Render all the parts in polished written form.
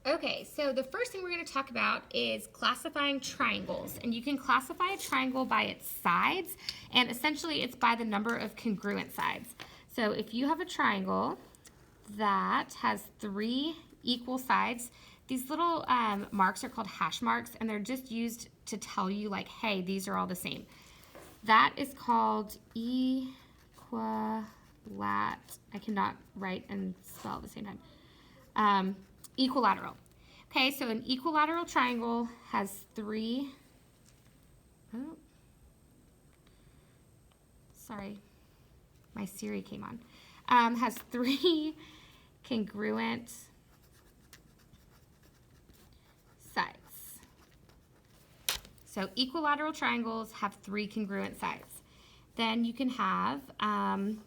Okay, so the first thing we're going to talk about is classifying triangles. And you can classify a triangle by its sides, and essentially it's by the number of congruent sides. So if you have a triangle that has 3 equal sides, these little marks are called hash marks, and they're just used to tell you, like, hey, these are all the same. That is called equilat. I cannot write and spell at the same time. Equilateral. Okay, so an equilateral triangle has 3. Oh, sorry, my Siri came on. Has 3 congruent sides. So equilateral triangles have 3 congruent sides. Then you can have an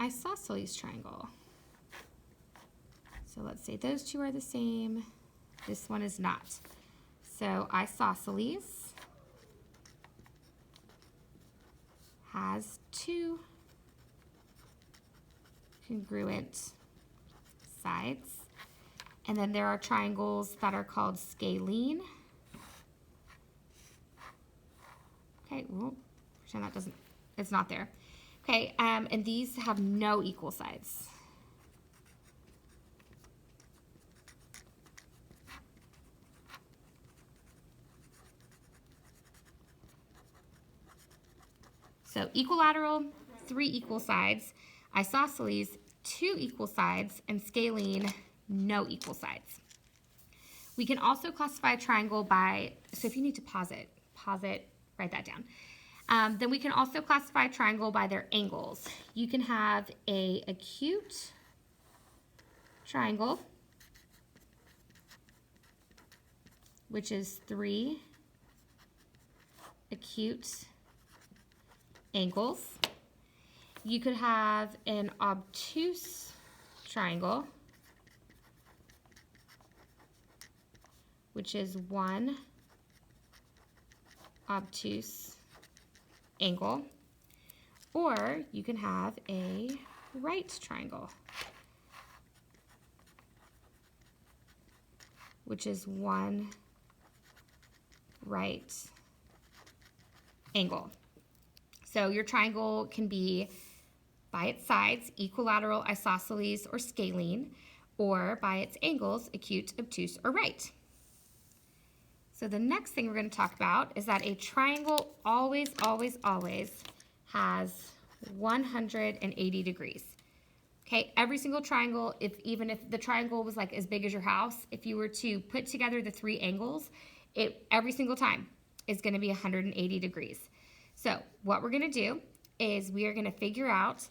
isosceles triangle. So let's say those two are the same. This one is not. So isosceles has 2 congruent sides. And then there are triangles that are called scalene. Okay, well, pretend that doesn't, it's not there. Okay, and these have no equal sides. So equilateral, 3 equal sides, isosceles, 2 equal sides, and scalene, no equal sides. We can also classify a triangle by, so if you need to pause it, write that down. Then we can also classify a triangle by their angles. You can have a acute triangle, which is 3 acute angles. You could have an obtuse triangle, which is 1 obtuse angle, or you can have a right triangle, which is 1 right angle. So your triangle can be by its sides, equilateral, isosceles, or scalene, or by its angles, acute, obtuse, or right. So the next thing we're going to talk about is that a triangle always has 180 degrees. Okay, every single triangle, even if the triangle was like as big as your house, if you were to put together the 3 angles, every single time is going to be 180 degrees. So what we're going to do is we are going to figure out,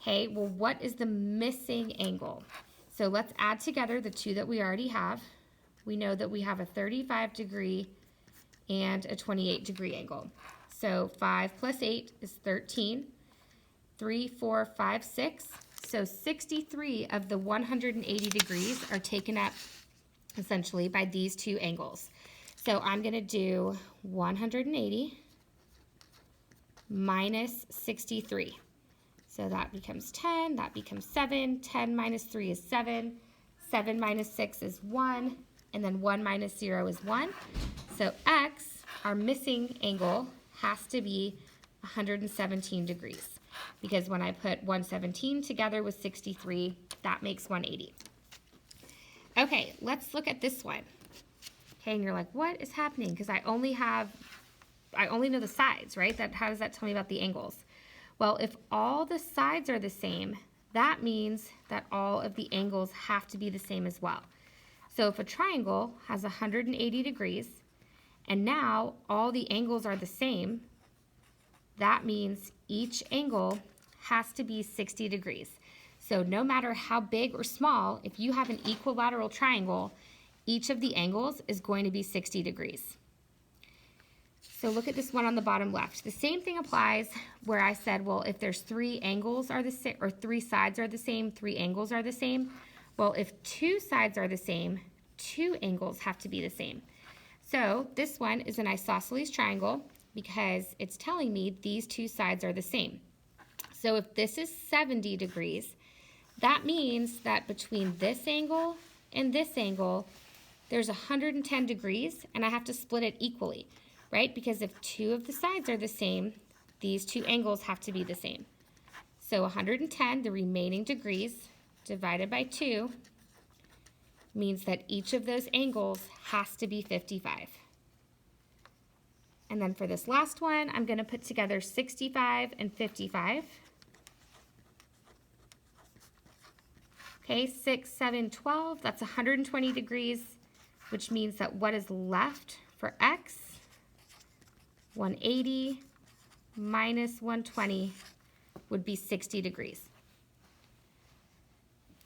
hey, well, what is the missing angle? So let's add together the 2 that we already have. We know that we have a 35 degree and a 28 degree angle. So 5 plus 8 is 13. 3, 4, 5, 6. So 63 of the 180 degrees are taken up essentially by these 2 angles. So I'm going to do 180 minus 63. So that becomes 10, that becomes 7. 10 minus 3 is 7. 7 minus 6 is 1. And then 1 minus 0 is 1. So x, our missing angle, has to be 117 degrees. Because when I put 117 together with 63, that makes 180. Okay, let's look at this one. Okay, and you're like, what is happening? Because I only know the sides, right? How does that tell me about the angles? Well, if all the sides are the same, that means that all of the angles have to be the same as well. So if a triangle has 180 degrees, and now all the angles are the same, that means each angle has to be 60 degrees. So no matter how big or small, if you have an equilateral triangle, each of the angles is going to be 60 degrees. So look at this one on the bottom left. The same thing applies where I said, well, if there's 3 angles are the same, or 3 sides are the same, 3 angles are the same. Well, if 2 sides are the same, 2 angles have to be the same. So this one is an isosceles triangle because it's telling me these 2 sides are the same. So if this is 70 degrees, that means that between this angle and this angle, there's 110 degrees, and I have to split it equally, right? Because if two of the sides are the same, these two angles have to be the same. So 110, the remaining degrees, divided by 2, means that each of those angles has to be 55. And then for this last one, I'm going to put together 65 and 55. Okay, 6, 7, 12, that's 120 degrees, which means that what is left for x, 180 minus 120 would be 60 degrees.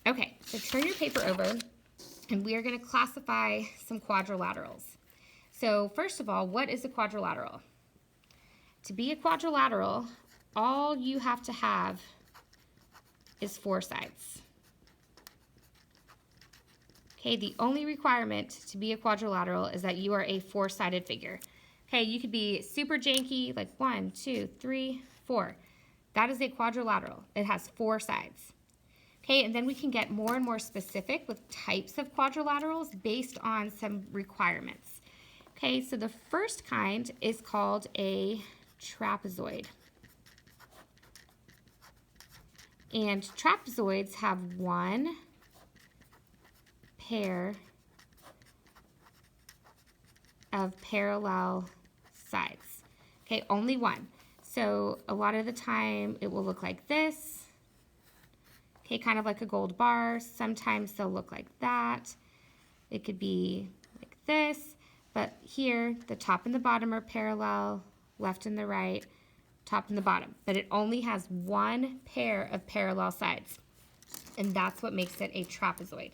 Okay, so turn your paper over, and we are going to classify some quadrilaterals. So first of all, what is a quadrilateral? To be a quadrilateral, all you have to have is 4 sides. Okay, the only requirement to be a quadrilateral is that you are a 4-sided figure. Okay, you could be super janky, like 1, 2, 3, 4. That is a quadrilateral. It has 4 sides. Okay, and then we can get more and more specific with types of quadrilaterals based on some requirements. Okay, so the first kind is called a trapezoid. And trapezoids have 1 pair of parallel sides. Okay, only 1. So a lot of the time it will look like this. Okay, kind of like a gold bar. Sometimes they'll look like that. It could be like this, but here the top and the bottom are parallel, left and the right, top and the bottom. But it only has 1 pair of parallel sides, and that's what makes it a trapezoid.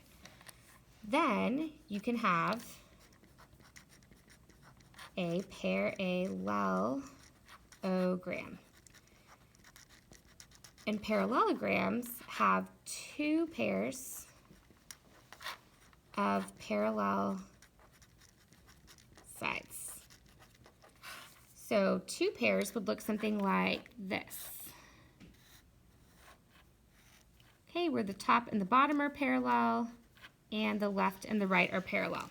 Then you can have a parallelogram. And parallelograms have 2 pairs of parallel sides. So 2 pairs would look something like this. Okay, where the top and the bottom are parallel, and the left and the right are parallel.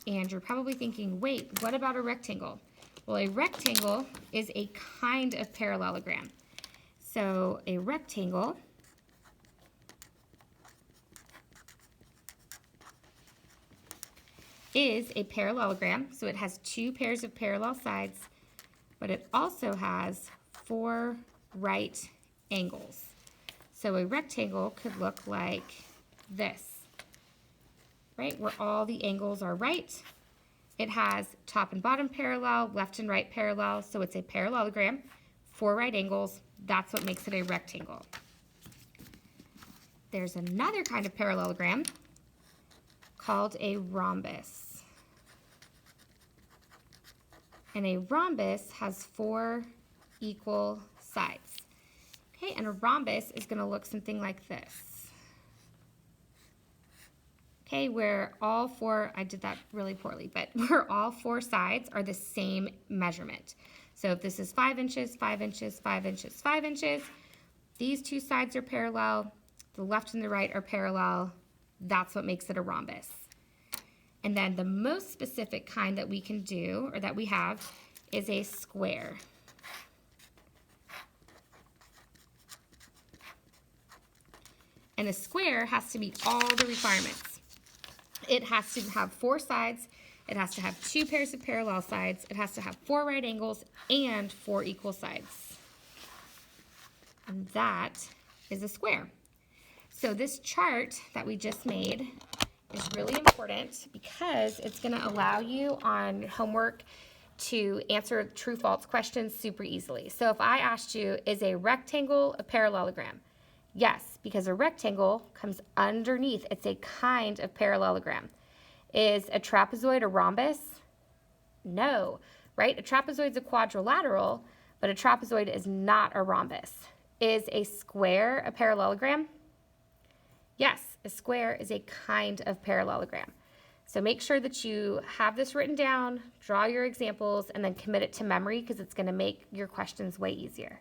And you're probably thinking, wait, what about a rectangle? Well, a rectangle is a kind of parallelogram. So a rectangle is a parallelogram. So it has 2 pairs of parallel sides, but it also has 4 right angles. So a rectangle could look like this, right? Where all the angles are right. It has top and bottom parallel, left and right parallel, so it's a parallelogram, 4 right angles. That's what makes it a rectangle. There's another kind of parallelogram called a rhombus. And a rhombus has 4 equal sides. Okay, and a rhombus is going to look something like this. Okay, where all 4, I did that really poorly, but where all 4 sides are the same measurement. So if this is 5 inches, 5 inches, 5 inches, 5 inches, these 2 sides are parallel, the left and the right are parallel, that's what makes it a rhombus. And then the most specific kind that we can do, or that we have, is a square. And a square has to meet all the requirements. It has to have 4 sides, it has to have 2 pairs of parallel sides, it has to have 4 right angles, and 4 equal sides. And that is a square. So this chart that we just made is really important because it's going to allow you on homework to answer true-false questions super easily. So if I asked you, is a rectangle a parallelogram? Yes, because a rectangle comes underneath. It's a kind of parallelogram. Is a trapezoid a rhombus? No, right? A trapezoid is a quadrilateral, but a trapezoid is not a rhombus. Is a square a parallelogram? Yes, a square is a kind of parallelogram. So make sure that you have this written down, draw your examples, and then commit it to memory because it's going to make your questions way easier.